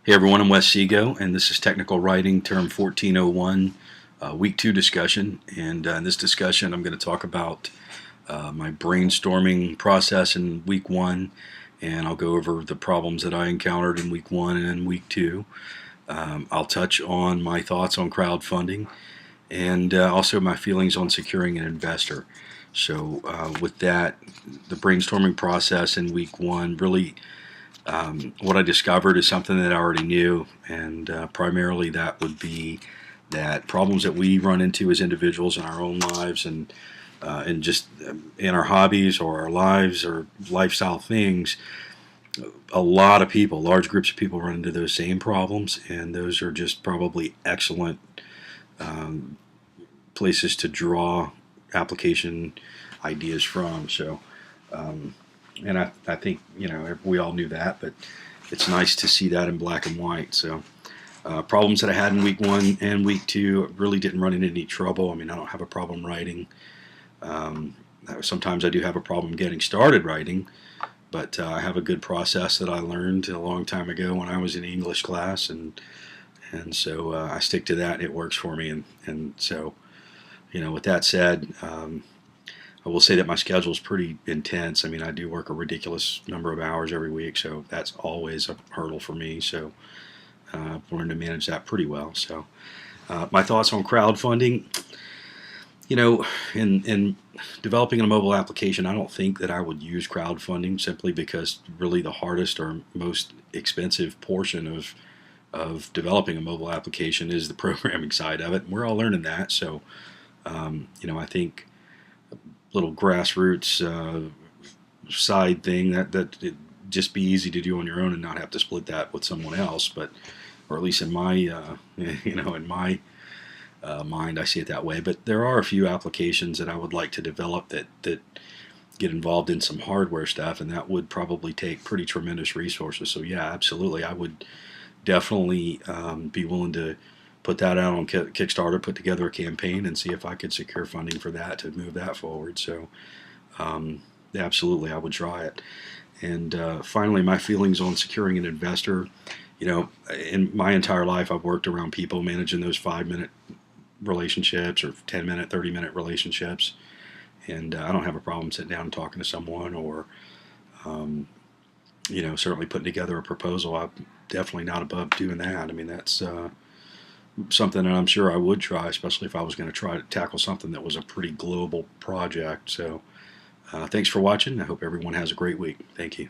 Hey everyone, I'm Wes Sego, and this is Technical Writing Term 1401, Week 2 discussion. And in this discussion, I'm going to talk about my brainstorming process in Week 1, and I'll go over the problems that I encountered in Week 1 and Week 2. I'll touch on my thoughts on crowdfunding and also my feelings on securing an investor. So, with that, the brainstorming process in Week 1 really what I discovered is something that I already knew, and primarily that would be that problems that we run into as individuals in our own lives and just in our hobbies or our lives or lifestyle things, a lot of people, large groups of people run into those same problems, and those are just probably excellent um, places to draw application ideas from. So, um, and I think we all knew that, but it's nice to see that in black and white. So problems that I had in Week 1 and Week 2 really didn't run into any trouble. I mean, I don't have a problem writing. Um, Sometimes I do have a problem getting started writing, but I have a good process that I learned a long time ago when I was in English class, and so I stick to that. And it works for me, and so with that said. I will say that my schedule is pretty intense. I mean, I do work a ridiculous number of hours every week, so that's always a hurdle for me. So I've learned to manage that pretty well. So my thoughts on crowdfunding, in developing a mobile application, I don't think that I would use crowdfunding simply because really the hardest or most expensive portion of developing a mobile application is the programming side of it. And we're all learning that. So, I think little grassroots side thing that it'd just be easy to do on your own and not have to split that with someone else. But or at least in my in my mind, I see it that way. But there are a few applications that I would like to develop that get involved in some hardware stuff, and that would probably take pretty tremendous resources. So yeah, absolutely, I would definitely be willing to put that out on Kickstarter, put together a campaign, and see if I could secure funding for that to move that forward. So, absolutely, I would try it. And finally, my feelings on securing an investor. In my entire life, I've worked around people managing those 5-minute relationships or 10-minute, 30-minute relationships, and I don't have a problem sitting down and talking to someone or, certainly putting together a proposal. I'm definitely not above doing that. I mean, that's something that I'm sure I would try, especially if I was going to try to tackle something that was a pretty global project. So thanks for watching. I hope everyone has a great week. Thank you.